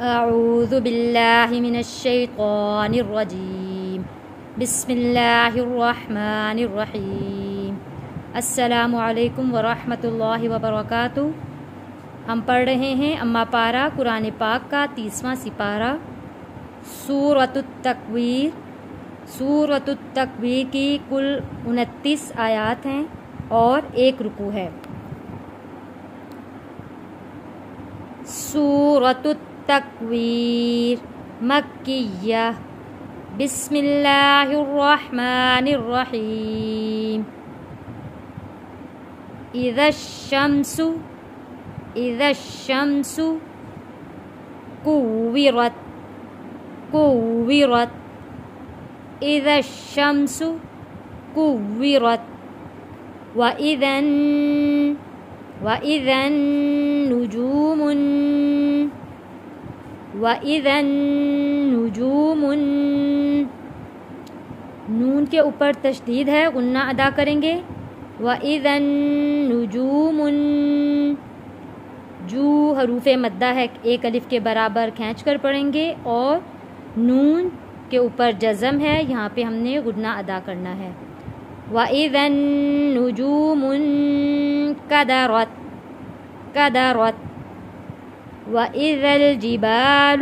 اعوذ باللہ من الشیطان الرجیم بسم اللہ الرحمن الرحیم السلام علیکم ورحمۃ اللہ وبرکاتہ۔ ہم پڑھ رہے ہیں اما پارہ قرآن پاک کا 30واں سپارہ سورۃ التکویر۔ سورۃ التکویر کی کل 29 آیات ہیں اور 1 رکوع ہے۔ سورۃ التکویر مکیہ۔ بسم اللہ الرحمن الرحیم۔ اذا الشمس كورت اذا الشمس كورت وإذا النجوم نون کے اوپر تشدید ہے، غنہ ادا کریں گے۔ وَإِذَا النُّجُومُ جو حروف مدہ ہے، 1 الف کے برابر کھینچ کر پڑھیں گے، اور نون کے اوپر جزم ہے، یہاں پہ ہم نے غنہ ادا کرنا ہے۔ وَإِذَا النُّجُومُ انكدرت وَإِذَا الْجِبَالُ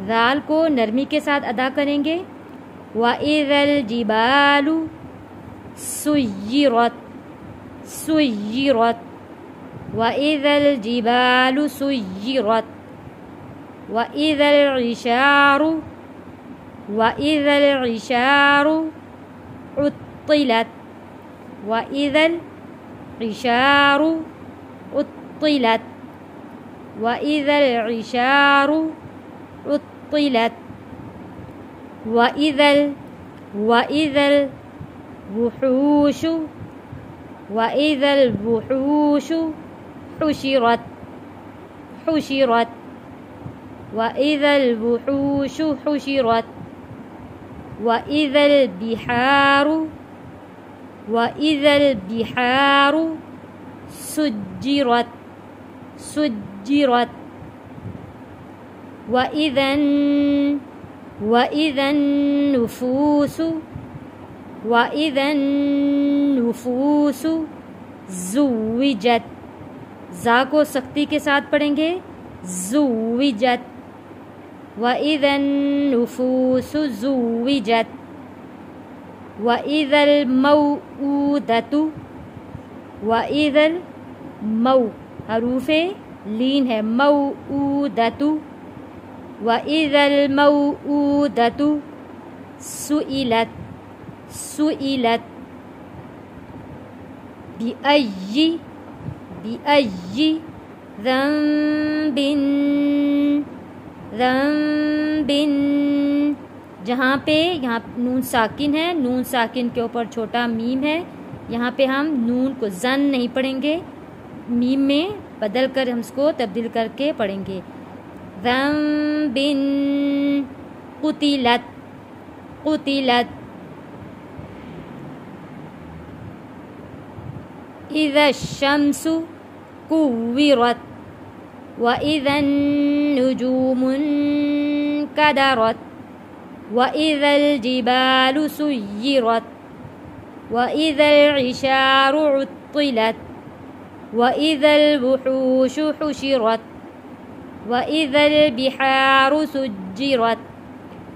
ذال کو نرمی کے ساتھ ادا کریں گے۔ وَإِذَا الْجِبَالُ سُيِّرَتْ وَإِذَا الْجِبَالُ سُيِّرَتْ وَإِذَا الْعِشَارُ عُطِّلَتْ وَإِذَا الْعِشَارُ عُطِّلَتْ وَإِذَا الْعِشَارُ عُطِّلَتْ وَإِذَا الْوُحُوشُ حُشِرَتْ وَإِذَا الْوُحُوشُ حُشِرَتْ وَإِذَا الْبِحَارُ سُجِّرَتْ وَإِذَا النُّفُوسُ زُوِّجَتْ زا کو سختی کے ساتھ پڑھیں گے، زُوِّجَتْ وَإِذَا النُّفُوسُ زُوِّجَتْ وَإِذَا حروف لین ہے، موعودۃ وَإِذَا الْمَوْعُودَةُ سُئِلَتْ بِأَيِّ ذَنبٍ یہاں نون ساکن ہے، نون ساکن کے اوپر چھوٹا میم ہے، یہاں پہ ہم نون کو زن نہیں پڑھیں گے، میم میں بدل کر ہم اس کو تبدیل کر کے پڑھیں گے۔ ذنب قتلت اذا الشمس كورت وإذا النجوم انكدرت وإذا الجبال سيرت وإذا العشار عطلت وإذا الوحوش حشرت وإذا البحار سجرت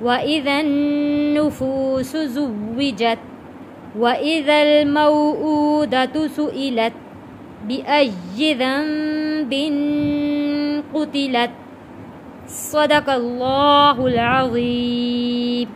وإذا النفوس زوجت وإذا الموءودة سئلت بأي ذنب قتلت صدق اللہ العظیم۔